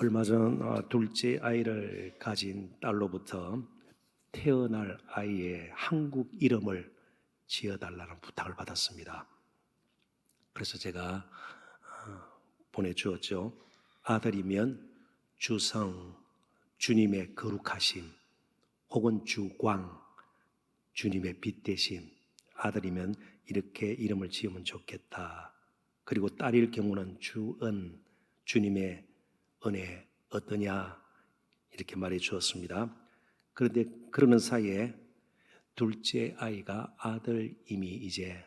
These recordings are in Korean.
얼마 전 둘째 아이를 가진 딸로부터 태어날 아이의 한국 이름을 지어달라는 부탁을 받았습니다. 그래서 제가 보내주었죠. 아들이면 주성, 주님의 거룩하심, 혹은 주광, 주님의 빛 대심. 아들이면 이렇게 이름을 지으면 좋겠다. 그리고 딸일 경우는 주은, 주님의 은혜 어떠냐 이렇게 말해 주었습니다. 그런데 그러는 사이에 둘째 아이가 아들임이 이제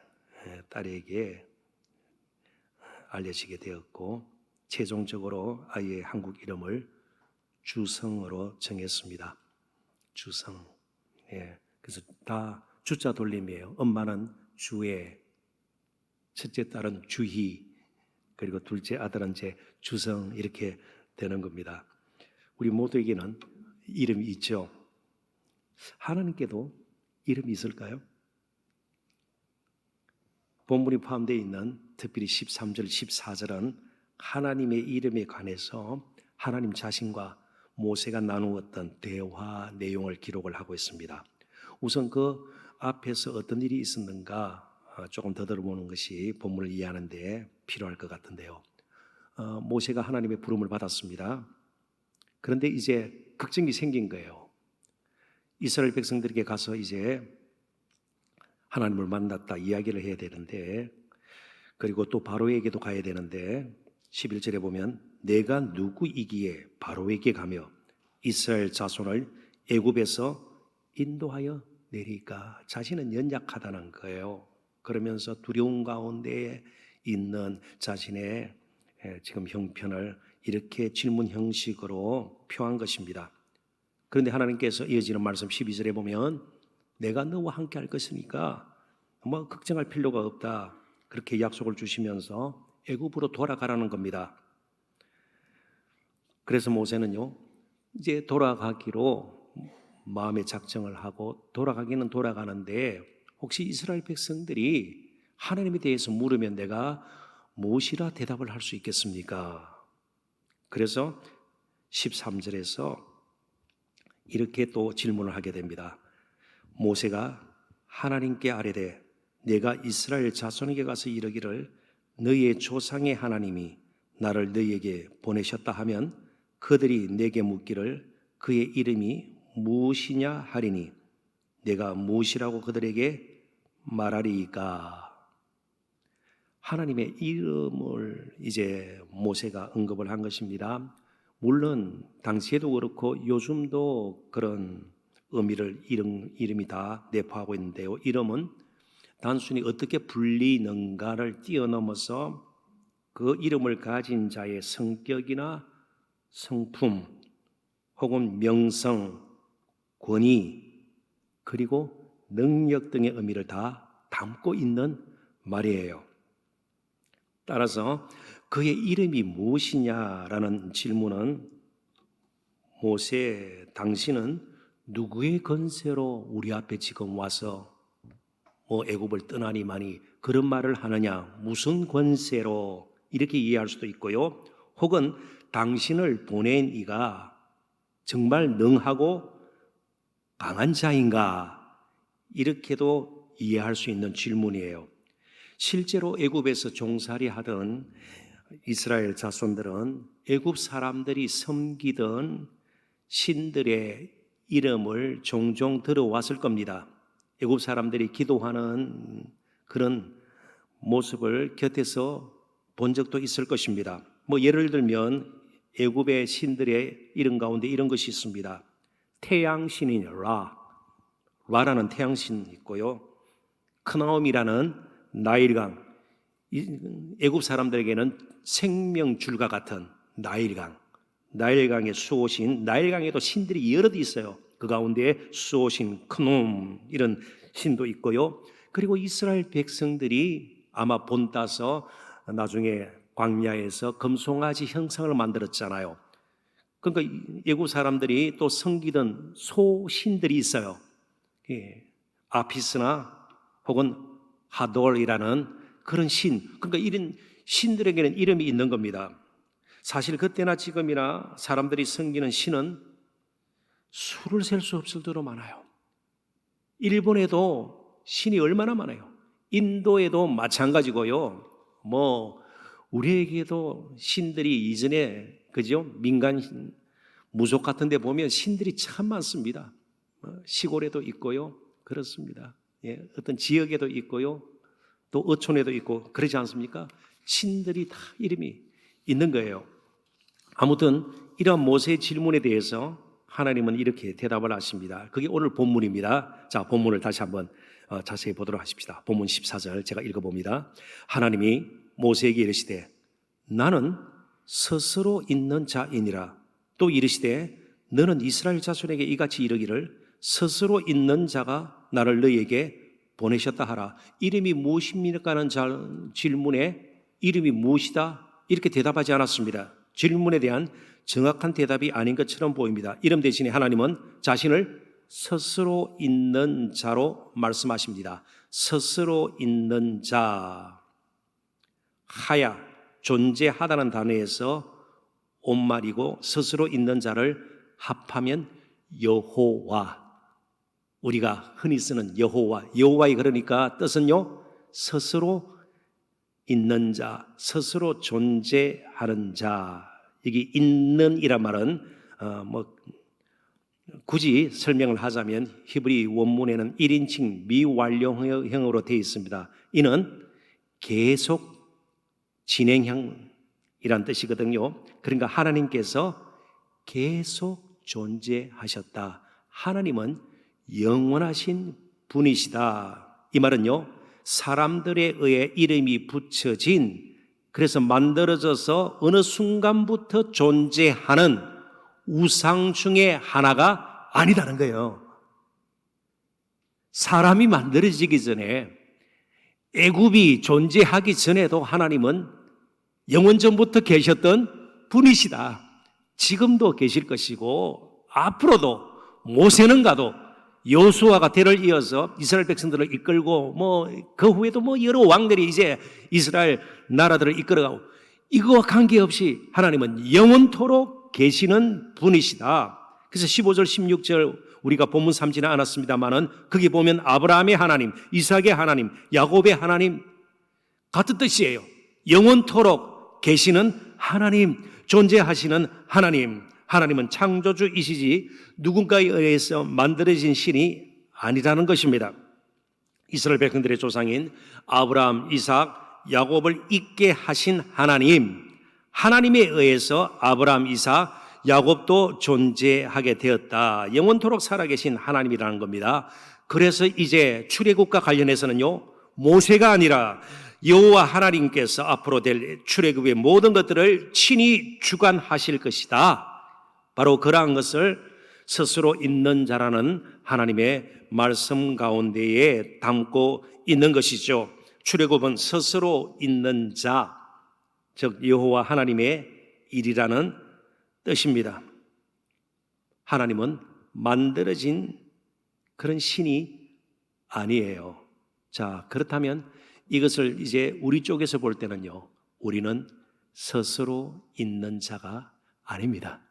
딸에게 알려지게 되었고, 최종적으로 아이의 한국 이름을 주성으로 정했습니다. 주성. 그래서 다 주자 돌림이에요. 엄마는 주애, 첫째 딸은 주희, 그리고 둘째 아들은 이제 주성, 이렇게 되는 겁니다. 우리 모두에게는 이름이 있죠. 하나님께도 이름이 있을까요? 본문이 포함되어 있는 특별히 13절, 14절은 하나님의 이름에 관해서 하나님 자신과 모세가 나누었던 대화 내용을 기록을 하고 있습니다. 우선 그 앞에서 어떤 일이 있었는가 조금 더 들어보는 것이 본문을 이해하는 데 필요할 것 같은데요. 모세가 하나님의 부름을 받았습니다. 그런데 이제 걱정이 생긴 거예요. 이스라엘 백성들에게 가서 이제 하나님을 만났다 이야기를 해야 되는데, 그리고 또 바로에게도 가야 되는데 11절에 보면 내가 누구이기에 바로에게 가며 이스라엘 자손을 애굽에서 인도하여 내리까. 자신은 연약하다는 거예요. 그러면서 두려움 가운데 있는 자신의 지금 형편을 이렇게 질문 형식으로 표한 것입니다. 그런데 하나님께서 이어지는 말씀 12절에 보면 내가 너와 함께 할 것이니까 뭐 걱정할 필요가 없다, 그렇게 약속을 주시면서 애굽으로 돌아가라는 겁니다. 그래서 모세는요 이제 돌아가기로 마음의 작정을 하고 돌아가기는 돌아가는데, 혹시 이스라엘 백성들이 하나님에 대해서 물으면 내가 무엇이라 대답을 할 수 있겠습니까? 그래서 13절에서 이렇게 또 질문을 하게 됩니다. 모세가 하나님께 아뢰되 내가 이스라엘 자손에게 가서 이르기를 너희의 조상의 하나님이 나를 너희에게 보내셨다 하면 그들이 내게 묻기를 그의 이름이 무엇이냐 하리니 내가 무엇이라고 그들에게 말하리이까. 하나님의 이름을 이제 모세가 언급을 한 것입니다. 물론 당시에도 그렇고 요즘도 그런 의미를 이름이 다 내포하고 있는데요. 이름은 단순히 어떻게 불리는가를 뛰어넘어서 그 이름을 가진 자의 성격이나 성품 혹은 명성, 권위, 그리고 능력 등의 의미를 다 담고 있는 말이에요. 따라서 그의 이름이 무엇이냐라는 질문은 모세, 당신은 누구의 권세로 우리 앞에 지금 와서 애굽을 떠나니만이 그런 말을 하느냐, 무슨 권세로, 이렇게 이해할 수도 있고요. 혹은 당신을 보낸 이가 정말 능하고 강한 자인가, 이렇게도 이해할 수 있는 질문이에요. 실제로 애굽에서 종살이 하던 이스라엘 자손들은 애굽 사람들이 섬기던 신들의 이름을 종종 들어왔을 겁니다. 애굽 사람들이 기도하는 그런 모습을 곁에서 본 적도 있을 것입니다. 예를 들면 애굽의 신들의 이름 가운데 이런 것이 있습니다. 태양신인 라라는 태양신이 있고요. 크나움이라는 나일강, 애굽 사람들에게는 생명줄과 같은 나일강의 수호신, 나일강에도 신들이 여럿 있어요. 그 가운데 수호신 크놈, 이런 신도 있고요. 그리고 이스라엘 백성들이 아마 본따서 나중에 광야에서 금송아지 형상을 만들었잖아요. 그러니까 애굽 사람들이 또 섬기던 소신들이 있어요. 아피스나 혹은 하돌이라는 그런 신, 그러니까 이런 신들에게는 이름이 있는 겁니다. 사실 그때나 지금이나 사람들이 섬기는 신은 수를 셀 수 없을 정도로 많아요. 일본에도 신이 얼마나 많아요. 인도에도 마찬가지고요. 우리에게도 신들이 이전에, 그죠? 민간 무속 같은 데 보면 신들이 참 많습니다. 시골에도 있고요. 그렇습니다. 예, 어떤 지역에도 있고요. 또 어촌에도 있고 그러지 않습니까? 신들이 다 이름이 있는 거예요. 아무튼 이러한 모세의 질문에 대해서 하나님은 이렇게 대답을 하십니다. 그게 오늘 본문입니다. 자, 본문을 다시 한번 자세히 보도록 하십시다. 본문 14절 제가 읽어봅니다. 하나님이 모세에게 이르시되 나는 스스로 있는 자이니라. 또 이르시되 너는 이스라엘 자손에게 이같이 이르기를 스스로 있는 자가 나를 너희에게 보내셨다 하라. 이름이 무엇입니까? 하는 질문에 이름이 무엇이다? 이렇게 대답하지 않았습니다. 질문에 대한 정확한 대답이 아닌 것처럼 보입니다. 이름 대신에 하나님은 자신을 스스로 있는 자로 말씀하십니다. 스스로 있는 자. 하야, 존재하다는 단어에서 온 말이고 스스로 있는 자를 합하면 여호와. 우리가 흔히 쓰는 여호와. 여호와의 그러니까 뜻은요, 스스로 있는 자, 스스로 존재하는 자. 여기 있는 이란 말은 굳이 설명을 하자면 히브리 원문에는 1인칭 미완료형으로 되어 있습니다. 이는 계속 진행형이란 뜻이거든요. 그러니까 하나님께서 계속 존재하셨다. 하나님은 영원하신 분이시다. 이 말은요, 사람들에 의해 이름이 붙여진, 그래서 만들어져서 어느 순간부터 존재하는 우상 중에 하나가 아니다는 거예요. 사람이 만들어지기 전에, 애굽이 존재하기 전에도 하나님은 영원전부터 계셨던 분이시다. 지금도 계실 것이고 앞으로도 모세는 가도 여호수아가 대를 이어서 이스라엘 백성들을 이끌고 그 후에도 여러 왕들이 이제 이스라엘 나라들을 이끌어가고, 이거와 관계없이 하나님은 영원토록 계시는 분이시다. 그래서 15절 16절 우리가 본문 삼지는 않았습니다만은 거기 보면 아브라함의 하나님, 이삭의 하나님, 야곱의 하나님 같은 뜻이에요. 영원토록 계시는 하나님, 존재하시는 하나님. 하나님은 창조주이시지 누군가에 의해서 만들어진 신이 아니라는 것입니다. 이스라엘 백성들의 조상인 아브라함, 이삭, 야곱을 있게 하신 하나님, 하나님에 의해서 아브라함, 이삭, 야곱도 존재하게 되었다. 영원토록 살아계신 하나님이라는 겁니다. 그래서 이제 출애굽과 관련해서는요, 모세가 아니라 여호와 하나님께서 앞으로 될 출애굽의 모든 것들을 친히 주관하실 것이다. 바로 그러한 것을 스스로 있는 자라는 하나님의 말씀 가운데에 담고 있는 것이죠. 출애굽은 스스로 있는 자, 즉 여호와 하나님의 일이라는 뜻입니다. 하나님은 만들어진 그런 신이 아니에요. 자, 그렇다면 이것을 이제 우리 쪽에서 볼 때는요, 우리는 스스로 있는 자가 아닙니다.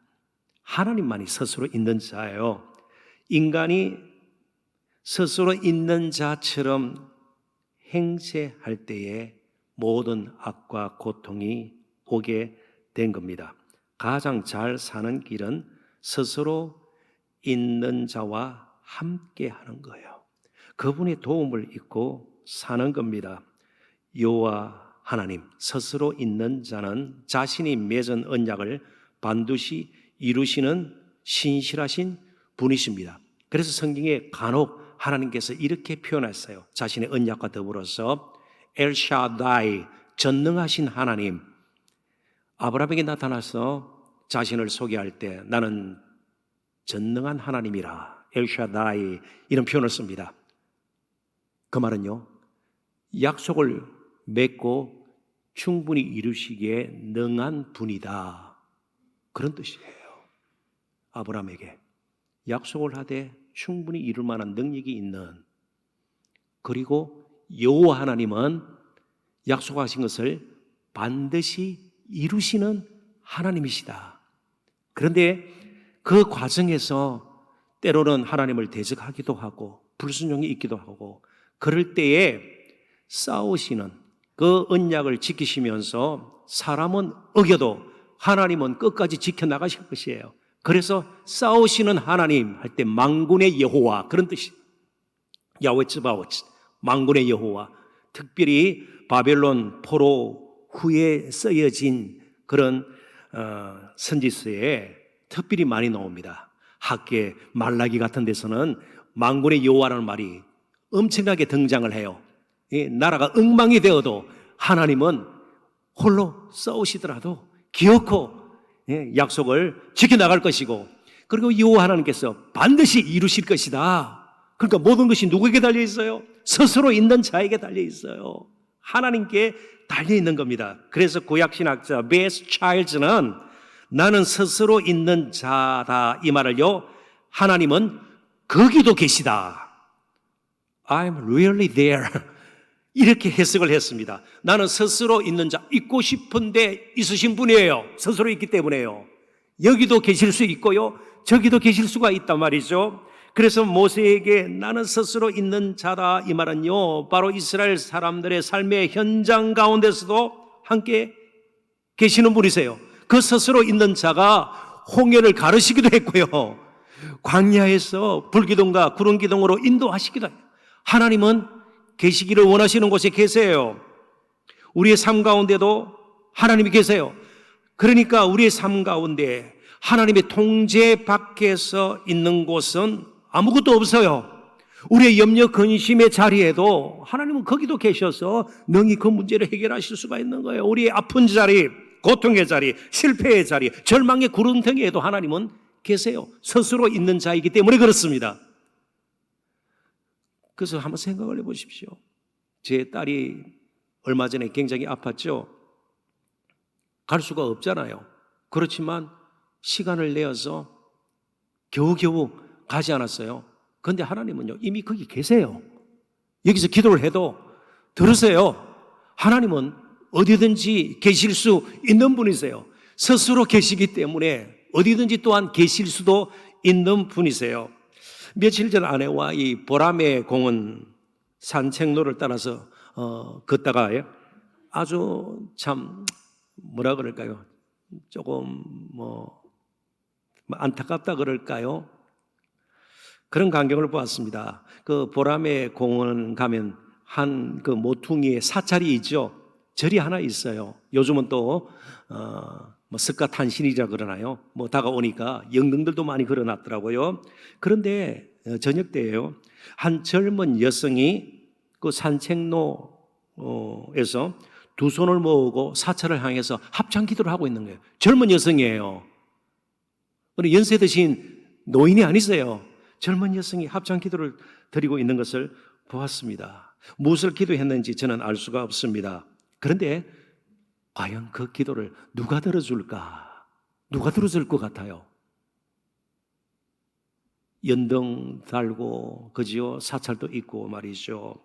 하나님만이 스스로 있는 자예요. 인간이 스스로 있는 자처럼 행세할 때에 모든 악과 고통이 오게 된 겁니다. 가장 잘 사는 길은 스스로 있는 자와 함께 하는 거예요. 그분의 도움을 잊고 사는 겁니다. 여호와 하나님, 스스로 있는 자는 자신이 맺은 언약을 반드시 이루시는 신실하신 분이십니다. 그래서 성경에 간혹 하나님께서 이렇게 표현했어요. 자신의 언약과 더불어서 엘샤다이, 전능하신 하나님. 아브라함에게 나타나서 자신을 소개할 때 나는 전능한 하나님이라, 엘샤다이, 이런 표현을 씁니다. 그 말은요, 약속을 맺고 충분히 이루시기에 능한 분이다, 그런 뜻이에요. 아브라함에게 약속을 하되 충분히 이룰 만한 능력이 있는, 그리고 여호와 하나님은 약속하신 것을 반드시 이루시는 하나님이시다. 그런데 그 과정에서 때로는 하나님을 대적하기도 하고 불순종이 있기도 하고 그럴 때에 싸우시는 그 언약을 지키시면서 사람은 어겨도 하나님은 끝까지 지켜나가실 것이에요. 그래서 싸우시는 하나님 할 때 만군의 여호와 그런 뜻이 야훼 츠바옷 만군의 여호와 특별히 바벨론 포로 후에 쓰여진 그런 선지서에 특별히 많이 나옵니다. 학계 말라기 같은 데서는 만군의 여호와라는 말이 엄청나게 등장을 해요. 나라가 엉망이 되어도 하나님은 홀로 싸우시더라도 기어코 약속을 지켜나갈 것이고 그리고 여호와 하나님께서 반드시 이루실 것이다. 그러니까 모든 것이 누구에게 달려 있어요? 스스로 있는 자에게 달려 있어요. 하나님께 달려 있는 겁니다. 그래서 구약신학자 베스 차일즈는 나는 스스로 있는 자다 이 말을요 하나님은 거기도 계시다. I'm really there. 이렇게 해석을 했습니다. 나는 스스로 있는 자, 있고 싶은데 있으신 분이에요. 스스로 있기 때문에요. 여기도 계실 수 있고요. 저기도 계실 수가 있단 말이죠. 그래서 모세에게 나는 스스로 있는 자다 이 말은요 바로 이스라엘 사람들의 삶의 현장 가운데서도 함께 계시는 분이세요. 그 스스로 있는 자가 홍해를 가르시기도 했고요. 광야에서 불기둥과 구름기둥으로 인도하시기도 해요. 하나님은 계시기를 원하시는 곳에 계세요. 우리의 삶 가운데도 하나님이 계세요. 그러니까 우리의 삶 가운데 하나님의 통제 밖에서 있는 곳은 아무것도 없어요. 우리의 염려 근심의 자리에도 하나님은 거기도 계셔서 능히 그 문제를 해결하실 수가 있는 거예요. 우리의 아픈 자리, 고통의 자리, 실패의 자리, 절망의 구름덩이에도 하나님은 계세요. 스스로 있는 자이기 때문에 그렇습니다. 그래서 한번 생각을 해보십시오. 제 딸이 얼마 전에 굉장히 아팠죠. 갈 수가 없잖아요. 그렇지만 시간을 내어서 겨우겨우 가지 않았어요. 그런데 하나님은요 이미 거기 계세요. 여기서 기도를 해도 들으세요. 하나님은 어디든지 계실 수 있는 분이세요. 스스로 계시기 때문에 어디든지 또한 계실 수도 있는 분이세요. 며칠 전 아내와 이 보라매 공원 산책로를 따라서 걷다가 아주 참 뭐라 그럴까요? 조금 안타깝다 그럴까요? 그런 광경을 보았습니다. 그 보라매 공원 가면 한 그 모퉁이에 사찰이 있죠. 절이 하나 있어요. 요즘은 또 석가탄신이라 그러나요? 다가오니까 영등들도 많이 걸어놨더라고요. 그런데 저녁 때예요. 한 젊은 여성이 그 산책로에서 두 손을 모으고 사찰을 향해서 합창 기도를 하고 있는 거예요. 젊은 여성이에요. 연세 드신 노인이 아니세요. 젊은 여성이 합창 기도를 드리고 있는 것을 보았습니다. 무엇을 기도했는지 저는 알 수가 없습니다. 그런데 과연 그 기도를 누가 들어줄까? 누가 들어줄 것 같아요? 연등 달고 그지요? 사찰도 있고 말이죠.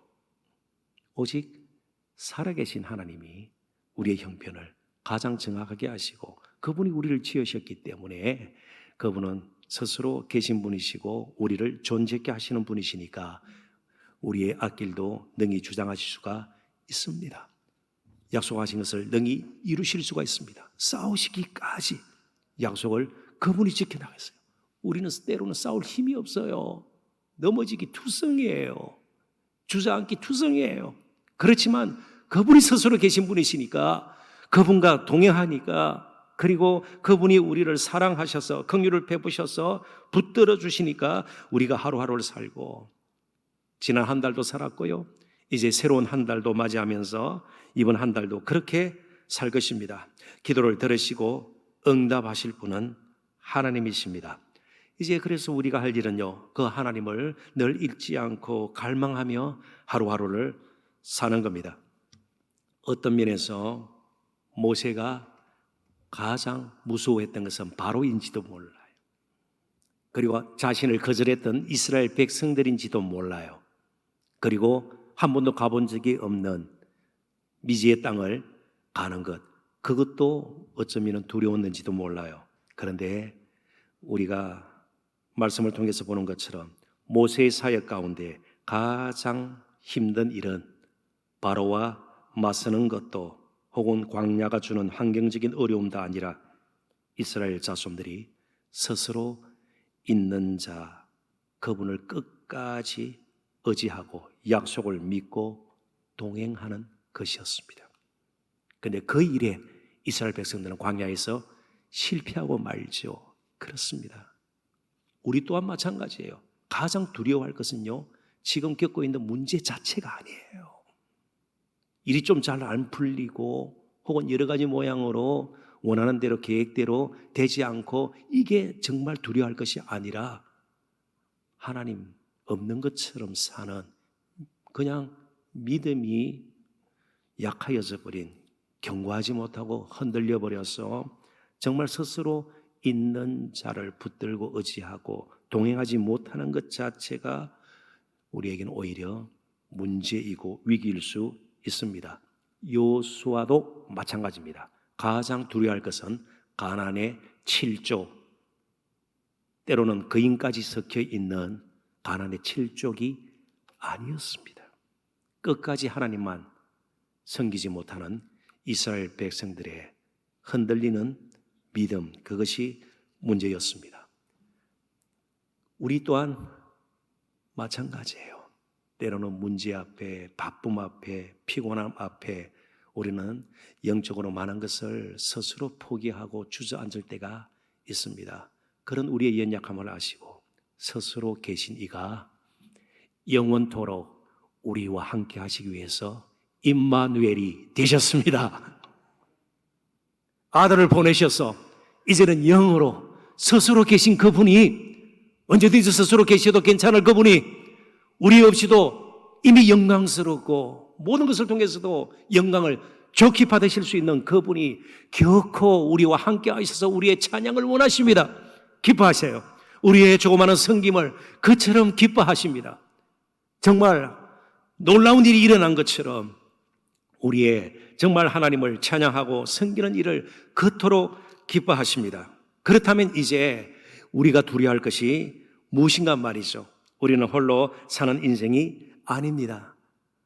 오직 살아계신 하나님이 우리의 형편을 가장 정확하게 아시고 그분이 우리를 지으셨기 때문에 그분은 스스로 계신 분이시고 우리를 존재케 하시는 분이시니까 우리의 앞길도 능히 주장하실 수가 있습니다. 약속하신 것을 능히 이루실 수가 있습니다. 싸우시기까지 약속을 그분이 지켜나갔어요. 우리는 때로는 싸울 힘이 없어요. 넘어지기 투성이에요. 주저앉기 투성이에요. 그렇지만 그분이 스스로 계신 분이시니까 그분과 동행하니까 그리고 그분이 우리를 사랑하셔서 긍휼을 베푸셔서 붙들어 주시니까 우리가 하루하루를 살고 지난 한 달도 살았고요. 이제 새로운 한 달도 맞이하면서 이번 한 달도 그렇게 살 것입니다. 기도를 들으시고 응답하실 분은 하나님이십니다. 이제 그래서 우리가 할 일은요, 그 하나님을 늘 잊지 않고 갈망하며 하루하루를 사는 겁니다. 어떤 면에서 모세가 가장 무서워했던 것은 바로인지도 몰라요. 그리고 자신을 거절했던 이스라엘 백성들인지도 몰라요. 그리고 한 번도 가본 적이 없는 미지의 땅을 가는 것, 그것도 어쩌면 두려웠는지도 몰라요. 그런데 우리가 말씀을 통해서 보는 것처럼 모세의 사역 가운데 가장 힘든 일은 바로와 맞서는 것도 혹은 광야가 주는 환경적인 어려움도 아니라 이스라엘 자손들이 스스로 있는 자 그분을 끝까지 의지하고 약속을 믿고 동행하는 것이었습니다. 그런데 그 일에 이스라엘 백성들은 광야에서 실패하고 말죠. 그렇습니다. 우리 또한 마찬가지예요. 가장 두려워할 것은요, 지금 겪고 있는 문제 자체가 아니에요. 일이 좀 잘 안 풀리고 혹은 여러 가지 모양으로 원하는 대로 계획대로 되지 않고 이게 정말 두려워할 것이 아니라 하나님 없는 것처럼 사는 그냥 믿음이 약하여져 버린, 견고하지 못하고 흔들려 버려서 정말 스스로 있는 자를 붙들고 의지하고 동행하지 못하는 것 자체가 우리에게는 오히려 문제이고 위기일 수 있습니다. 요수아도 마찬가지입니다. 가장 두려워할 것은 가나안의 7족, 때로는 거인까지 섞여 있는 가나안의 7족이 아니었습니다. 끝까지 하나님만 섬기지 못하는 이스라엘 백성들의 흔들리는 믿음, 그것이 문제였습니다. 우리 또한 마찬가지예요. 때로는 문제 앞에, 바쁨 앞에, 피곤함 앞에 우리는 영적으로 많은 것을 스스로 포기하고 주저앉을 때가 있습니다. 그런 우리의 연약함을 아시고 스스로 계신 이가 영원토록 우리와 함께 하시기 위해서 임마누엘이 되셨습니다. 아들을 보내셔서 이제는 영으로 스스로 계신 그분이, 언제든지 스스로 계셔도 괜찮을 그분이 우리 없이도 이미 영광스럽고 모든 것을 통해서도 영광을 좋게 받으실 수 있는 그분이 결코 우리와 함께 하셔서 우리의 찬양을 원하십니다. 기뻐하세요. 우리의 조그마한 섬김을 그처럼 기뻐하십니다. 정말 놀라운 일이 일어난 것처럼 우리의 정말 하나님을 찬양하고 섬기는 일을 그토록 기뻐하십니다. 그렇다면 이제 우리가 두려워할 것이 무엇인가 말이죠. 우리는 홀로 사는 인생이 아닙니다.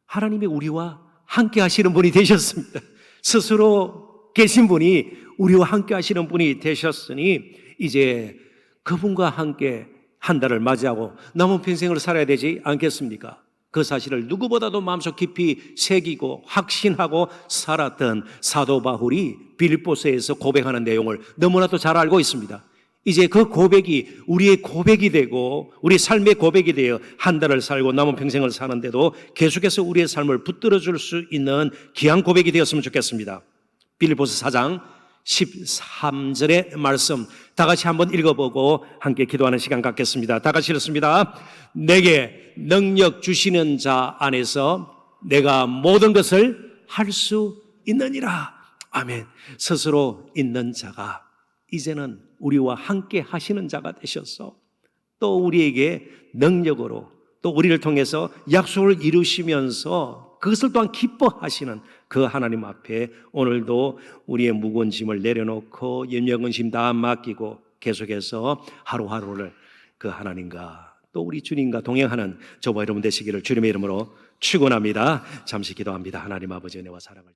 하나님이 우리와 함께 하시는 분이 되셨습니다. 스스로 계신 분이 우리와 함께 하시는 분이 되셨으니 이제 그분과 함께 한 달을 맞이하고 남은 평생을 살아야 되지 않겠습니까? 그 사실을 누구보다도 마음속 깊이 새기고 확신하고 살았던 사도 바울이 빌립보서에서 고백하는 내용을 너무나도 잘 알고 있습니다. 이제 그 고백이 우리의 고백이 되고 우리 삶의 고백이 되어 한 달을 살고 남은 평생을 사는데도 계속해서 우리의 삶을 붙들어 줄 수 있는 귀한 고백이 되었으면 좋겠습니다. 빌립보서 4장 13절의 말씀 다 같이 한번 읽어보고 함께 기도하는 시간 갖겠습니다. 다 같이 읽습니다. 내게 능력 주시는 자 안에서 내가 모든 것을 할 수 있느니라. 아멘. 스스로 있는 자가 이제는 우리와 함께 하시는 자가 되셔서 또 우리에게 능력으로 또 우리를 통해서 약속을 이루시면서 그것을 또한 기뻐하시는 그 하나님 앞에 오늘도 우리의 무거운 짐을 내려놓고 염려 근심 다 맡기고 계속해서 하루하루를 그 하나님과 또 우리 주님과 동행하는 저와 여러분 되시기를 주님의 이름으로 축원합니다. 잠시 기도합니다. 하나님 아버지 은혜와 사랑을